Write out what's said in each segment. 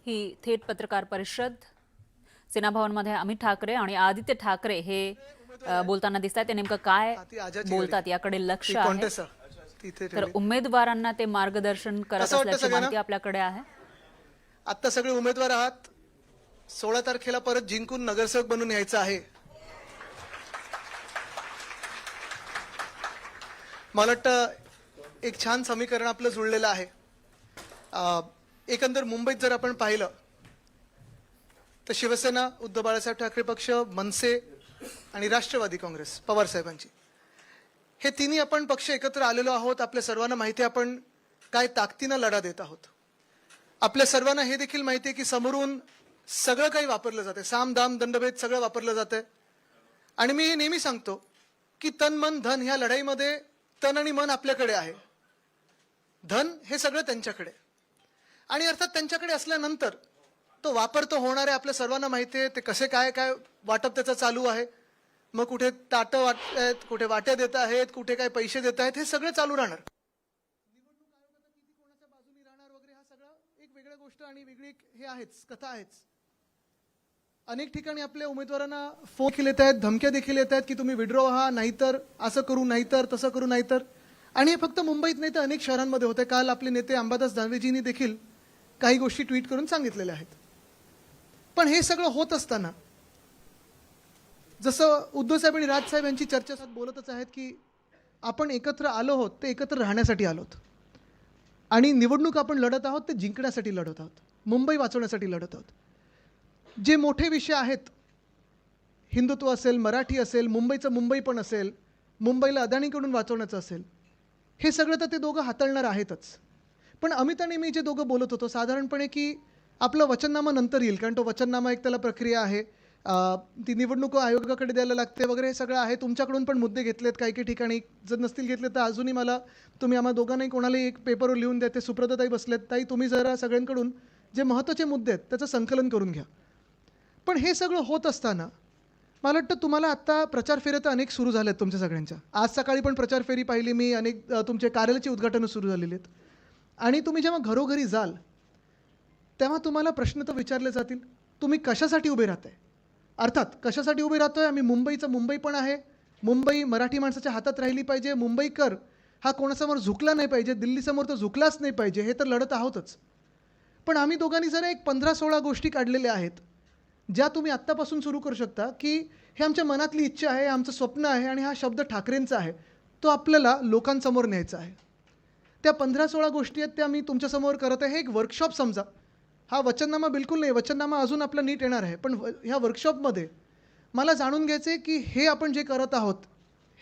ही थेट पत्रकार परिषद सेना भवनमध्ये अमित ठाकरे आणि आदित्य ठाकरे हे बोलताना दिसत आहेत. ते नेमकं काय बोलतात याकडे लक्ष आहे. तर उमेदवारांना ते मार्गदर्शन करत असल्याची माहिती आपल्याकडे आहे. आता सगळे उमेदवार आहात. 16 तारखेला परत जिंकून नगरसेवक बनून यायचं आहे. मला वाटतं एक छान समीकरण आपलं जुळलेलं आहे. एकंदर मुंबईत जर आपण पाहिलं तर शिवसेना, उद्धव बाळासाहेब ठाकरे पक्ष, मनसे आणि राष्ट्रवादी काँग्रेस पवार साहेबांची, हे तिन्ही आपण पक्ष एकत्र आलेलो आहोत. आपल्या सर्वांना माहिती आहे आपण काय ताकदीनं लढा देत आहोत. आपल्या सर्वांना हे देखील माहिती आहे की समोरून सगळं काही वापरलं जाते, साम दाम दंडभेद सगळं वापरलं जाते. आणि मी हे नेहमी सांगतो की तन मन धन ह्या लढाईमध्ये तन आणि मन आपल्याकडे आहे, धन हे सगळं त्यांच्याकडे. आणि अर्थात त्यांच्याकडे असल्यानंतर तो वापर तो होणार आहे. आपल्या सर्वांना माहिती आहे ते कसे काय काय वाटप त्याचं चालू आहे. मग कुठे ताटं वाटत आहेत, कुठे वाट्या देत आहेत, कुठे काय पैसे देत आहेत, हे सगळं चालू राहणार. निवडणूक आयोगाचा किती कोणाच्या बाजूने राहणार वगैरे हा सगळं एक वेगळी गोष्ट आणि वेगळी हे आहेच, कथा आहेच. अनेक ठिकाणी आपल्या उमेदवारांना फोन देखील येत आहेत, धमक्या देखील येत आहेत की तुम्ही विड्रॉ व्हा, नाहीतर असं करू, नाहीतर तसं करू, नाहीतर. आणि हे फक्त मुंबईत नाही तर अनेक शहरांमध्ये होते. काल आपले नेते अंबादास दानवेजींनी देखील काही गोष्टी ट्विट करून सांगितलेल्या आहेत. पण हे सगळं होत असताना जसं उद्धव साहेब आणि राज साहेब यांची चर्चा बोलतच आहेत की आपण एकत्र आलो आहोत ते एकत्र राहण्यासाठी आलोत. आणि निवडणूक आपण लढत आहोत ते जिंकण्यासाठी लढत आहोत, मुंबई वाचवण्यासाठी लढत आहोत. जे मोठे विषय आहेत, हिंदुत्व असेल, मराठी असेल, मुंबईचं मुंबई पण असेल, मुंबईला अदानीकडून वाचवण्याचं असेल, हे सगळं तर ते दोघं हाताळणार आहेतच. पण अमित आणि मी जे दोघं बोलत होतो साधारणपणे की आपलं वचननामा नंतर येईल, कारण तो वचननामा एक त्याला प्रक्रिया आहे, ती निवडणूक आयोगाकडे द्यायला लागते वगैरे, हे सगळं आहे. तुमच्याकडून पण मुद्दे घेतलेत काही काही ठिकाणी, जर नसतील घेतले तर अजूनही मला तुम्ही आम्हा दोघांनाही कोणालाही एक पेपरवर लिहून द्या. ते सुप्रताई बसलेत, ताई तुम्ही जरा सगळ्यांकडून जे महत्त्वाचे मुद्दे आहेत त्याचं संकलन करून घ्या. पण हे सगळं होत असताना मला वाटतं तुम्हाला आत्ता प्रचार फेऱ्या तर अनेक सुरू झाल्या आहेत तुमच्या सगळ्यांच्या. आज सकाळी पण प्रचार फेरी पाहिली मी, अनेक तुमचे कार्यालयाची उद्घाटनं सुरू झालेली आहेत. आणि तुम्ही जेव्हा घरोघरी जाल तेव्हा तुम्हाला प्रश्न तर विचारले जातील, तुम्ही कशासाठी उभे राहताय. अर्थात कशासाठी उभे राहतोय, आम्ही मुंबईचं मुंबई पण आहे, मुंबई मराठी माणसाच्या हातात राहिली पाहिजे, मुंबईकर हा कोणासमोर झुकला नाही पाहिजे, दिल्लीसमोर तर झुकलाच नाही पाहिजे, हे तर लढत आहोतच. पण आम्ही दोघांनी जरा एक 15-16 गोष्टी काढलेल्या आहेत ज्या तुम्ही आत्तापासून सुरू करू शकता की हे आमच्या मनातली इच्छा आहे, आमचं स्वप्न आहे आणि हा शब्द ठाकरेंचा आहे, तो आपल्याला लोकांसमोर न्यायचा आहे. त्या 15-16 गोष्टी आहेत त्या मी तुमच्यासमोर करत आहे. हे एक वर्कशॉप समजा. हा वचननामा बिलकुल नाही, वचननामा अजून आपला नीट येणार आहे. पण ह्या वर्कशॉपमध्ये मला जाणून घ्यायचं आहे की हे आपण जे करत आहोत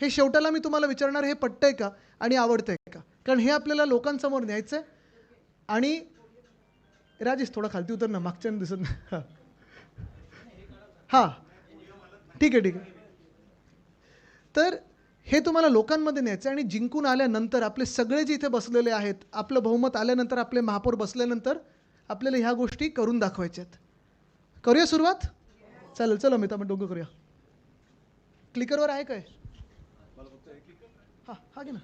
हे शेवटाला मी तुम्हाला विचारणार, हे पटतंय का आणि आवडतंय का, कारण हे आपल्याला लोकांसमोर न्यायचं आहे. आणि राजेश थोडा खालती उतर ना, मागच्यानं दिसत नाही. हां ठीक आहे ठीक आहे. तर हे तुम्हाला लोकांमध्ये न्यायचं आहे. आणि जिंकून आल्यानंतर आपले सगळे जे इथे बसलेले आहेत, आपलं बहुमत आल्यानंतर, आपले महापौर बसल्यानंतर आपल्याला ह्या गोष्टी करून दाखवायच्या आहेत. करूया सुरुवात. चालेल, चला मी आपण दोघं करूया. क्लिकरवर आहे काय? हां हा घे ना,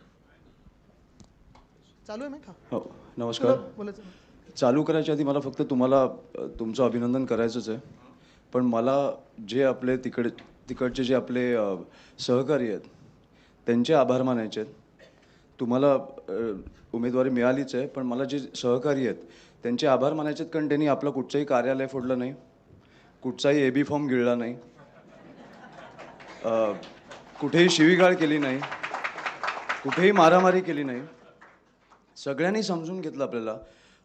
चालू आहे. मी हो नमस्कार. बोलायचं चालू करायच्या आधी मला फक्त तुम्हाला तुमचं अभिनंदन करायचंच आहे. पण मला जे आपले तिकडचे जे आपले सहकारी आहेत त्यांचे आभार मानायचे आहेत. तुम्हाला उमेदवारी मिळालीच आहे, पण मला जे सहकारी आहेत त्यांचे आभार मानायचे आहेत, कारण त्यांनी आपलं कुठचंही कार्यालय फोडलं नाही, कुठचाही AB फॉर्म गिळला नाही, कुठेही शिवीगाळ केली नाही, कुठेही मारामारी केली नाही. सगळ्यांनी समजून घेतलं आपल्याला.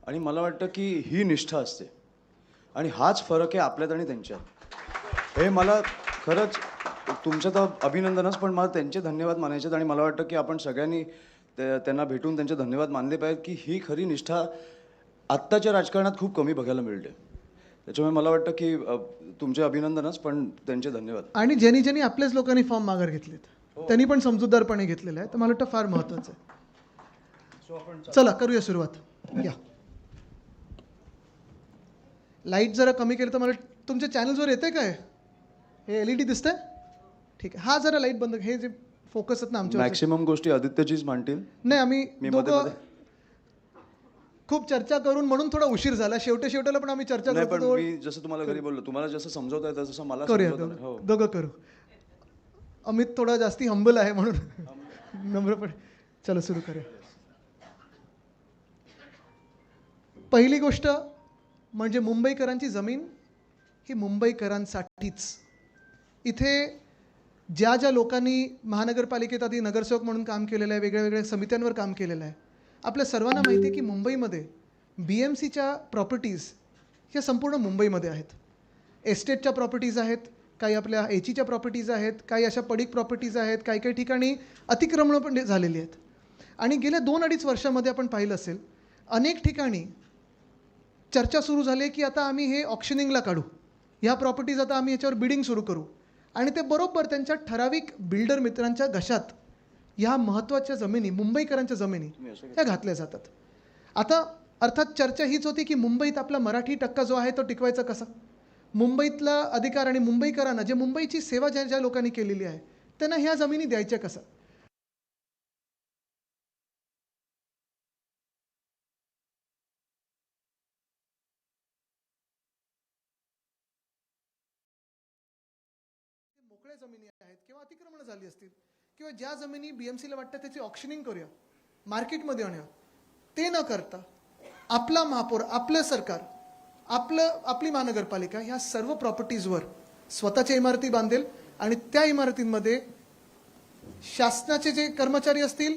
आणि मला वाटतं की ही निष्ठा असते आणि हाच फरक आहे आपल्यात आणि त्यांच्यात. हे मला खरंच तुमचं तर अभिनंदनच, पण मला त्यांचे धन्यवाद मानायचे आहेत. आणि मला वाटतं की आपण सगळ्यांनी त्यांना भेटून त्यांचे धन्यवाद मानले पाहिजेत की ही खरी निष्ठा आत्ताच्या राजकारणात खूप कमी बघायला मिळते. त्याच्यामुळे मला वाटतं की तुमचे अभिनंदनच, पण त्यांचे धन्यवाद. आणि ज्यांनी ज्यांनी आपल्याच लोकांनी फॉर्म माघार घेतलेत त्यांनी पण समजूतदारपणे घेतलेलं आहे, तर मला वाटतं फार महत्त्वाचं आहे. चला करूया सुरुवात. या लाईट जरा कमी केलं तर मला तुमच्या चॅनल्सवर येते काय, हे LED दिसतंय? ठीक आहे. हा जरा लाईट बंद, हे जे फोकस आहेत ना आमच्या मॅक्सिमम गोष्टी आदित्यजीच मांडतील. नाही, आम्ही दोघं खूप चर्चा करून म्हणून थोडा उशीर झाला. शेवटेला पण आम्ही चर्चा नाही पण करतो. मी जसं तुम्हाला घरी बोललो, तुम्हाला जसं समजवता येतं तसं मला करूया समजवता नाही. हो. दोघं करू. अमित थोडा जास्ती हंबल आहे म्हणून नम्रपणे चलो सुरू करूया. पहिली गोष्ट म्हणजे मुंबईकरांची जमीन ही मुंबईकरांसाठीच. इथे ज्या ज्या लोकांनी महानगरपालिकेत आधी नगरसेवक म्हणून काम केलेलं आहे, वेगळ्या वेगळ्या समित्यांवर काम केलेलं आहे, आपल्या सर्वांना माहिती आहे की मुंबईमध्ये BMCच्या प्रॉपर्टीज ह्या संपूर्ण मुंबईमध्ये आहेत. एस्टेटच्या प्रॉपर्टीज आहेत, काही आपल्या एचीच्या प्रॉपर्टीज आहेत, काही अशा पडीक प्रॉपर्टीज आहेत, काही काही ठिकाणी अतिक्रमणं पण झालेली आहेत. आणि गेल्या 2-2.5 वर्षामध्ये आपण पाहिलं असेल अनेक ठिकाणी चर्चा सुरू झाली की आता आम्ही हे ऑक्शनिंगला काढू, ह्या प्रॉपर्टीज आता आम्ही याच्यावर बिडिंग सुरू करू. आणि ते बरोबर त्यांच्या ठराविक बिल्डर मित्रांच्या घशात ह्या महत्त्वाच्या जमिनी, मुंबईकरांच्या जमिनी ह्या घातल्या जातात. आता अर्थात चर्चा हीच होती की मुंबईत आपला मराठी टक्का जो आहे तो टिकवायचा कसा. मुंबईतला अधिकार आणि मुंबईकरांना, जे मुंबईची सेवा ज्या ज्या लोकांनी केलेली आहे त्यांना ह्या जमिनी द्यायच्या कसा. मोकळ्या जमिनी आहेत किंवा अतिक्रमण झाली असतील किंवा ज्या जमिनी BMCला वाटतं त्याची ऑक्शनिंग करूया, मार्केटमध्ये आणूया, ते न करता आपला महापौर, आपलं सरकार, आपली महानगरपालिका ह्या सर्व प्रॉपर्टीजवर स्वतःच्या इमारती बांधेल आणि त्या इमारतींमध्ये शासनाचे जे कर्मचारी असतील,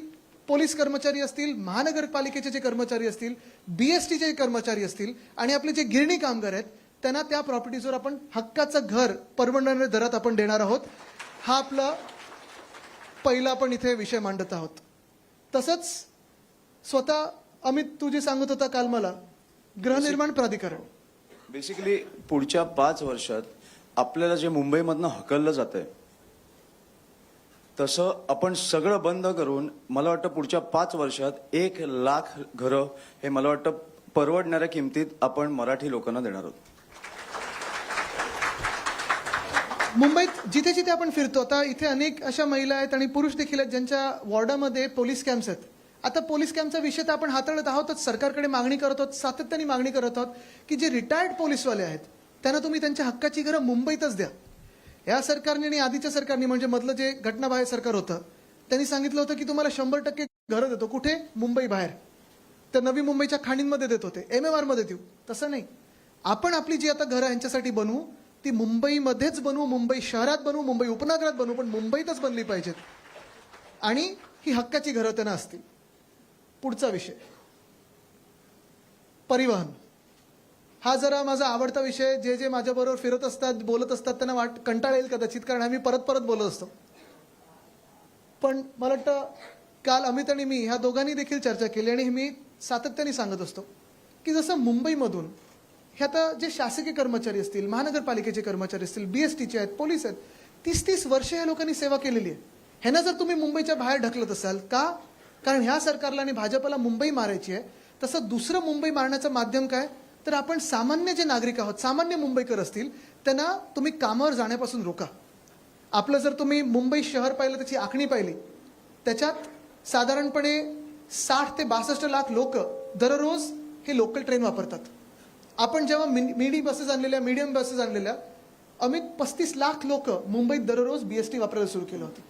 पोलीस कर्मचारी असतील, महानगरपालिकेचे जे कर्मचारी असतील, BSTचे कर्मचारी असतील आणि आपले जे गिरणी कामगार आहेत त्यांना त्या प्रॉपर्टीजवर आपण हक्काचं घर परवडणाऱ्या दरात आपण देणार आहोत. हा आपला पहिला आपण इथे विषय मांडत आहोत. तसंच स्वतः अमित तू जे सांगत होता काल मला, गृहनिर्माण प्राधिकरण बेसिकली पुढच्या 5 वर्षात आपल्याला जे मुंबईमधनं हकललं जातंय तसं आपण सगळं बंद करून मला वाटतं पुढच्या 5 वर्षात 1 लाख घरं हे मला वाटतं परवडणाऱ्या किमतीत आपण मराठी लोकांना देणार आहोत. मुंबईत जिथे जिथे आपण फिरतो, आता इथे अनेक अशा महिला आहेत आणि पुरुष देखील आहेत ज्यांच्या वॉर्डामध्ये पोलीस कॅम्प्स आहेत. आता पोलीस कॅम्पचा विषय तर आपण हाताळत आहोतच, सरकारकडे मागणी करत आहोत, सातत्याने मागणी करत आहोत की जे रिटायर्ड पोलीसवाले आहेत त्यांना तुम्ही त्यांच्या हक्काची घरं मुंबईतच द्या. या सरकारने आणि आधीच्या सरकारने, म्हणजे मधलं जे घटनाबाह्य सरकार होतं, त्यांनी सांगितलं होतं की तुम्हाला 100% घरं देतो. कुठे? मुंबई बाहेर. तर नवी मुंबईच्या खाणींमध्ये देत होते, MMR मध्ये देऊ. तसं नाही, आपण आपली जी आता घरं यांच्यासाठी बनवू ती मुंबईमध्येच बनवू, मुंबई शहरात बनवू, मुंबई उपनगरात बनवू, पण मुंबईतच बनली पाहिजेत आणि ही हक्काची घरं त्यांना असतील. पुढचा विषय परिवहन. हा जरा माझा आवडता विषय. जे जे माझ्याबरोबर फिरत असतात, बोलत असतात त्यांना कंटाळा येईल कदाचित, कारण आम्ही परत परत बोलत असतो. पण मला वाटतं काल अमित आणि मी ह्या दोघांनी देखील चर्चा केली आणि मी सातत्याने सांगत असतो की जसं मुंबईमधून हे आता जे शासकीय कर्मचारी असतील, महानगरपालिकेचे कर्मचारी असतील, BSTचे आहेत, पोलीस आहेत, 30-30 वर्ष या लोकांनी सेवा केलेली आहे. ह्यांना जर तुम्ही मुंबईच्या बाहेर ढकलत असाल का? कारण ह्या सरकारला आणि भाजपला मुंबई मारायची आहे. तसं दुसरं मुंबई मारण्याचं माध्यम काय? तर आपण सामान्य जे नागरिक आहोत, सामान्य मुंबईकर असतील, त्यांना तुम्ही कामावर जाण्यापासून रोका. आपलं जर तुम्ही मुंबई शहर पाहिलं, त्याची आखणी पाहिली, त्याच्यात साधारणपणे 60 ते 62 लाख लोक दररोज हे लोकल ट्रेन वापरतात. आपण जेव्हा मिनी बसेस आणलेल्या, मीडियम बसेस आणलेल्या, अमित 35 लाख लोक मुंबईत दररोज BST वापरायला सुरू केलं होतं.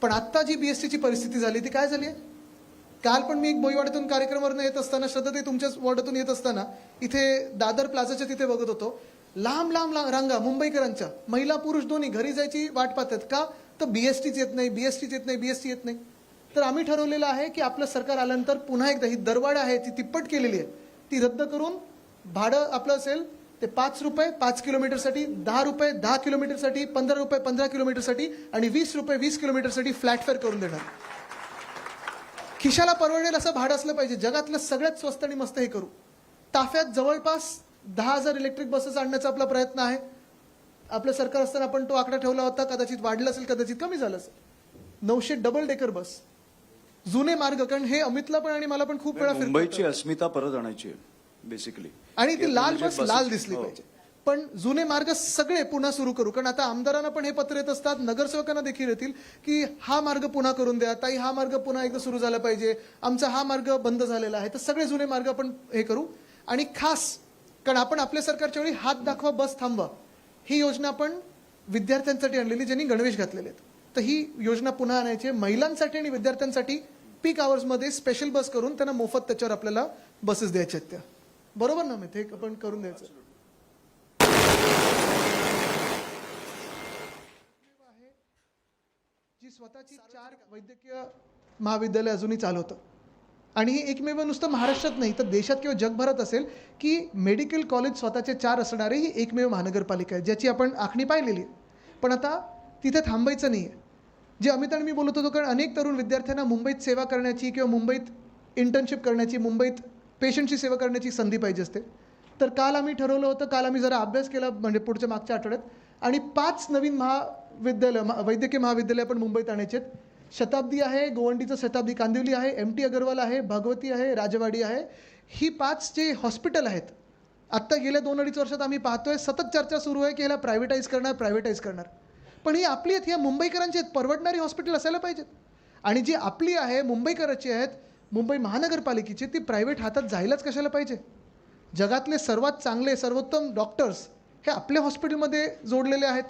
पण आत्ता जी BSTची परिस्थिती झाली ती काय झाली आहे? काल पण मी एक बोईवाड्यातून कार्यक्रमावरून येत असताना, श्रद्धा तुमच्याच वॉर्डातून येत असताना इथे दादर प्लाझाच्या तिथे बघत होतो, लांब लांब रांगा मुंबईकरांच्या, महिला पुरुष दोन्ही घरी जायची वाट पाहतात. का? तर BSTच येत नाही, BSTच येत नाही, BST येत नाही. तर आम्ही ठरवलेलं आहे की आपलं सरकार आल्यानंतर पुन्हा एकदा ही दरवाढ आहे ती तिप्पट केलेली आहे, ती रद्द करून भाडं आपलं असेल ते 5 रुपये 5 किलोमीटरसाठी, 10 रुपये 10 किलोमीटरसाठी, 15 रुपये 15 किलोमीटरसाठी आणि 20 रुपये 20 किलोमीटरसाठी फ्लॅट फेअर करून देणार. खिशाला परवडेल असं भाडं असलं पाहिजे. जगातलं सगळ्यात स्वस्त आणि मस्त हे करू. ताफ्यात जवळपास 10,000 इलेक्ट्रिक बसेस आणण्याचा आपला प्रयत्न आहे. आपलं सरकार असताना आपण तो आकडा ठेवला होता, कदाचित वाढला असेल, कदाचित कमी झालं असेल. 900 डबल डेकर बस, जुने मार्ग, कारण हे अमितला पण आणि मला पण खूप वेळा मुंबईची अस्मिता परत आणायची आहे बेसिकली. आणि ती लाल बस लाल दिसली पाहिजे. पण जुने मार्ग सगळे पुन्हा सुरू करू. कारण आता आमदारांना पण हे पत्र येत असतात, नगरसेवकांना देखील येतील की हा मार्ग पुन्हा करून द्या, ताई हा मार्ग पुन्हा एकदा सुरू झाला पाहिजे, आमचा हा मार्ग बंद झालेला आहे. तर सगळे जुने मार्ग आपण हे करू. आणि खास कारण आपण आपल्या सरकारच्या वेळी हात दाखवा बस थांबवा ही योजना आपण विद्यार्थ्यांसाठी आणलेली, ज्यांनी गणवेश घातलेले आहेत. तर ही योजना पुन्हा आणायची आहे. महिलांसाठी आणि विद्यार्थ्यांसाठी पीक आवर्समध्ये स्पेशल बस करून त्यांना मोफत त्याच्यावर आपल्याला बसेस द्यायच्या आहेत. त्या बरोबर ना? हे आपण करून द्यायचं. जी स्वतःची 4 वैद्यकीय महाविद्यालय अजूनही चालवतं आणि हे एकमेव नुसतं महाराष्ट्रात नाही तर देशात किंवा जगभरात असेल की मेडिकल कॉलेज स्वतःचे 4 असणारे ही एकमेव महानगरपालिका आहे, ज्याची आपण आखणी पाहिलेली आहे. पण आता तिथे थांबायचं नाही आहे. जे अमित आणि मी बोलत होतो, कारण अनेक तरुण विद्यार्थ्यांना मुंबईत सेवा करण्याची किंवा मुंबईत इंटर्नशिप करण्याची, मुंबईत पेशंटची सेवा करण्याची संधी पाहिजे असते. तर काल आम्ही ठरवलं होतं, काल आम्ही जरा अभ्यास केला म्हणजे पुढच्या मागच्या आठवड्यात, आणि 5 नवीन वैद्यकीय महाविद्यालय आपण मुंबईत आणायचे आहेत. शताब्दी आहे, गोवंडीचं शताब्दी कांदिवली आहे, MT अगरवाल आहे, भगवती आहे, राजवाडी आहे. ही 5 जे हॉस्पिटल आहेत, आत्ता गेल्या 2-2.5 वर्षात आम्ही पाहतोय सतत चर्चा सुरू आहे की ह्याला प्रायव्हेटाईज करणार. पण ही आपली आहेत, ह्या मुंबईकरांची आहेत, परवडणारी हॉस्पिटल असायला पाहिजेत. आणि जी आपली आहे, मुंबईकरांची आहेत, मुंबई महानगरपालिकेची, ती प्रायव्हेट हातात जायलाच कशाला पाहिजे? जगातले सर्वात चांगले सर्वोत्तम डॉक्टर्स हे आपल्या हॉस्पिटलमध्ये जोडलेले आहेत.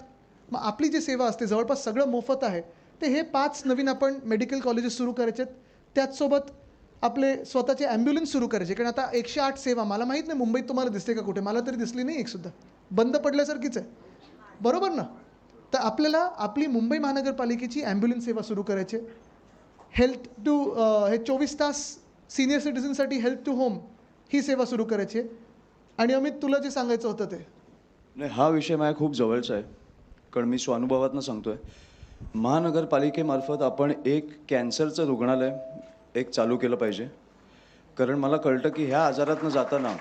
मग आपली जी सेवा असते जवळपास सगळं मोफत आहे. ते हे 5 नवीन आपण मेडिकल कॉलेजेस सुरू करायचे आहेत. त्याचसोबत आपले स्वतःचे ॲम्ब्युलन्स सुरू करायचे. कारण आता 108 सेवा, मला माहीत नाही मुंबईत तुम्हाला दिसते का कुठे, मला तरी दिसली नाही एकसुद्धा, बंद पडल्यासारखीच आहे. बरोबर ना? तर आपल्याला आपली मुंबई महानगरपालिकेची ॲम्ब्युलन्स सेवा सुरू करायची. हेल्थ टू हे 24 तास सिनियर सिटीझनसाठी हेल्थ टू होम ही सेवा सुरू करायची आहे. आणि अमित, तुला जे सांगायचं होतं ते नाही, हा विषय माझ्या खूप जवळचा आहे, कारण मी स्वानुभवातनं सांगतोय. महानगरपालिकेमार्फत आपण एक कॅन्सरचं रुग्णालय एक चालू केलं पाहिजे. कारण मला कळतं की ह्या आजारातनं जाताना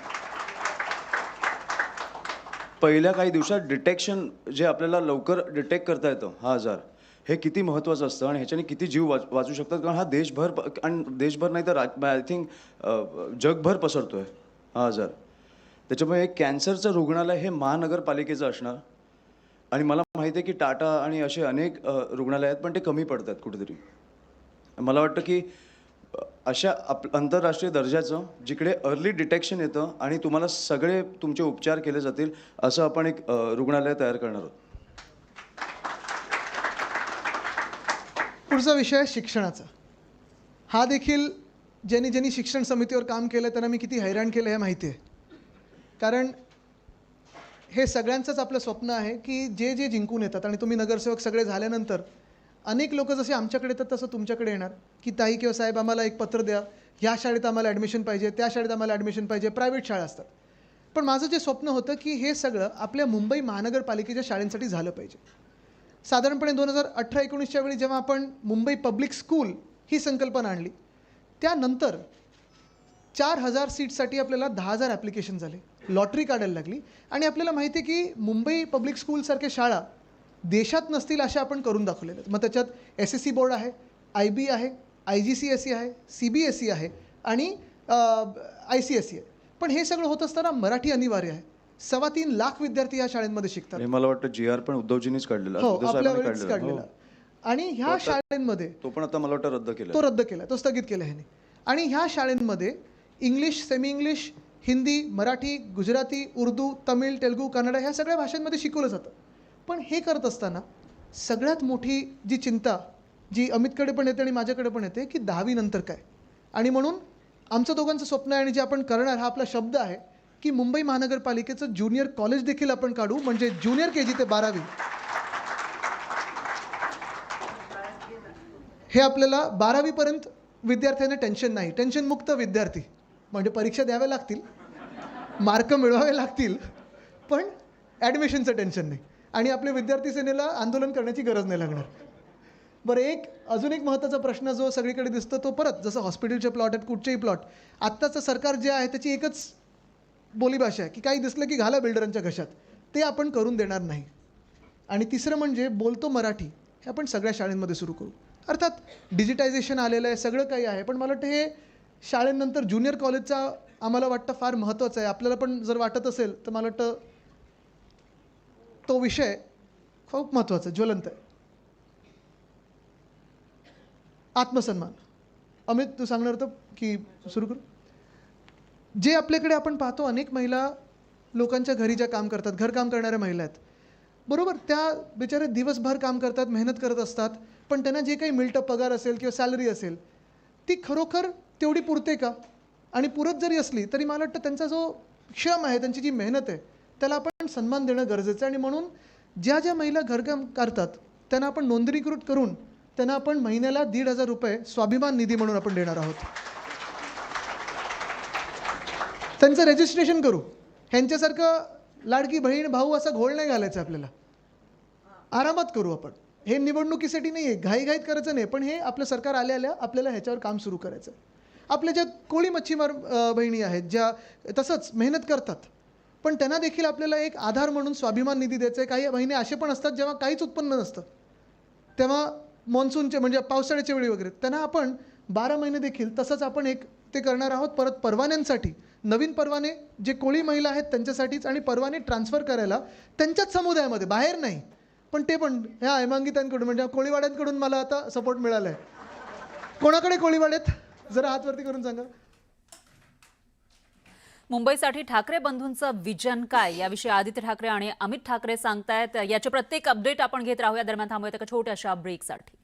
पहिल्या काही दिवसात डिटेक्शन, जे आपल्याला लवकर डिटेक्ट करता येतं हा आजार, हे किती महत्त्वाचं असतं आणि ह्याच्याने किती जीव वाचू शकतात. कारण हा देशभर आणि देशभर नाही तर आय थिंक जगभर पसरतो आहे हा आजार. त्याच्यामुळे एक कॅन्सरचं रुग्णालय हे महानगरपालिकेचं असणार. आणि मला माहिती आहे की टाटा आणि असे अनेक रुग्णालय आहेत, पण ते कमी पडतात कुठेतरी. मला वाटतं की अशा आंतरराष्ट्रीय दर्जाचं, जिकडे अर्ली डिटेक्शन येतं आणि तुम्हाला सगळे तुमचे उपचार केले जातील, असं आपण एक रुग्णालय तयार करणार आहोत. पुढचा विषय आहे शिक्षणाचा. हा देखील ज्यांनी शिक्षण समितीवर काम केलं त्यांना मी किती हैराण केलं हे माहिती आहे. कारण हे सगळ्यांचंच आपलं स्वप्न आहे की जे जिंकून येतात, आणि तुम्ही नगरसेवक सगळे झाल्यानंतर अनेक लोक जसे आमच्याकडे येतात तसं तुमच्याकडे येणार की ताई किंवा साहेब आम्हाला एक पत्र द्या, ह्या शाळेत आम्हाला ॲडमिशन पाहिजे, त्या शाळेत आम्हाला ॲडमिशन पाहिजे. प्रायव्हेट शाळा असतात. पण माझं जे स्वप्न होतं की हे सगळं आपल्या मुंबई महानगरपालिकेच्या शाळांसाठी झालं पाहिजे. साधारणपणे 2018-19च्या वेळी जेव्हा आपण मुंबई पब्लिक स्कूल ही संकल्पना आणली, त्यानंतर 4000 सीट्ससाठी आपल्याला 10,000 ॲप्लिकेशन झाले, लॉटरी काढायला लागली. आणि आपल्याला माहिती आहे की मुंबई पब्लिक स्कूलसारख्या शाळा देशात नसतील अशा आपण करून दाखवलेल्या आहेत. मग त्याच्यात SSC बोर्ड आहे, IB आहे, IGCSE आहे, CBSE आहे आणि ICSE आहे. पण हे सगळं होत असताना मराठी अनिवार्य आहे. 3.25 लाख विद्यार्थी या शाळांमध्ये शिकतात. हे मला वाटतं GR पण उद्धवजींनीच काढलेला, हो, उद्धव आपल्या साहेबांनी वेळेस काढलेला. आणि ह्या शाळांमध्ये तो पण आता मला वाटतं रद्द केला, तो रद्द केला, तो स्थगित केला ह्याने. आणि ह्या शाळांमध्ये English, semi English, Hindi, Marathi, Gujarati, Urdu, Tamil, Telugu, Kannada ह्या सगळ्या भाषांमध्ये शिकवलं जातं. पण हे करत असताना सगळ्यात मोठी जी चिंता जी अमितकडे पण येते आणि माझ्याकडे पण येते की 10वी नंतर काय. आणि म्हणून आमचं दोघांचं स्वप्न आहे आणि जे आपण करणार हा आपला शब्द आहे की मुंबई महानगरपालिकेचं ज्युनियर कॉलेज देखील आपण काढू. म्हणजे ज्युनियर KG ते 12वी हे आपल्याला 12वीपर्यंत विद्यार्थ्यांना टेन्शन नाही, टेन्शनमुक्त विद्यार्थी. म्हणजे परीक्षा द्याव्या लागतील, मार्क मिळवावे लागतील, पण ॲडमिशनचं टेन्शन नाही आणि आपल्या विद्यार्थी सेनेला आंदोलन करण्याची गरज नाही लागणार. बरं, अजून एक महत्त्वाचा प्रश्न जो सगळीकडे दिसतो तो परत जसं हॉस्पिटलचे प्लॉट आहेत, कुठचेही प्लॉट, आत्ताचं सरकार जे आहे त्याची एकच बोलीभाषा आहे की काही दिसलं की घाला बिल्डरांच्या घशात. ते आपण करून देणार नाही. आणि तिसरं म्हणजे बोलतो मराठी हे आपण सगळ्या शाळांमध्ये सुरू करू. अर्थात डिजिटायझेशन आलेलं आहे, सगळं काही आहे, पण मला वाटतं हे शाळेनंतर ज्युनियर कॉलेजचा आम्हाला वाटतं फार महत्त्वाचं आहे. आपल्याला पण जर वाटत असेल तर मला वाटतं तो विषय खूप महत्त्वाचा ज्वलंत आहे. आत्मसन्मान. अमित, तू सांगणार होतं की सुरू करू? जे आपल्याकडे आपण पाहतो, अनेक महिला लोकांच्या घरी ज्या काम करतात, घरकाम करणाऱ्या महिला आहेत, बरोबर, त्या बिचारे दिवसभर काम करतात, मेहनत करत असतात, पण त्यांना जे काही मिळतं, पगार असेल किंवा सॅलरी असेल, ती खरोखर तेवढी पुरते का? आणि पुरत जरी असली तरी मला वाटतं त्यांचा जो श्रम आहे, त्यांची जी मेहनत आहे, त्याला आपण सन्मान देणं गरजेचं आहे. आणि म्हणून ज्या ज्या महिला घरकाम करतात त्यांना आपण नोंदणीकृत करून त्यांना आपण महिन्याला 1,500 रुपये स्वाभिमान निधी म्हणून आपण देणार आहोत. त्यांचं रजिस्ट्रेशन करू. ह्यांच्यासारखं लाडकी बहीण भाऊ असा घोळ नाही घालायचा आपल्याला. आरामात करू आपण. हे निवडणुकीसाठी नाही आहे, घाईघाईत करायचं नाही, पण हे आपलं सरकार आल्या आपल्याला ह्याच्यावर काम सुरू करायचं आहे. आपल्या ज्या कोळी मच्छीमार बहिणी आहेत, ज्या तसंच मेहनत करतात, पण त्यांना देखील आपल्याला एक आधार म्हणून स्वाभिमान निधी द्यायचा आहे. काही महिने असे पण असतात जेव्हा काहीच उत्पन्न नसतं, तेव्हा मॉन्सूनचे म्हणजे पावसाळ्याच्या वेळी वगैरे त्यांना आपण 12 महिने देखील तसंच आपण एक ते करणार आहोत. परत परवान्यांसाठी नवीन परवाने जे कोळी महिला आहेत त्यांच्यासाठीच, आणि परवाने ट्रान्सफर करायला त्यांच्याच समुदायामध्ये, बाहेर नाही, पण ते पण ह्या हेमांगितांकडून म्हणजे कोळीवाड्यांकडून मला आता सपोर्ट मिळाला आहे. कोणाकडे कोळीवाड्यात जरा हातवरती करून सांगा. मुंबईसाठी ठाकरे बंधूंचं विजन काय, याविषयी आदित्य ठाकरे आणि अमित ठाकरे सांगतायत. याचे प्रत्येक अपडेट आपण घेत राहूया. दरम्यान थांबूयात एका छोट्याशा ब्रेकसाठी.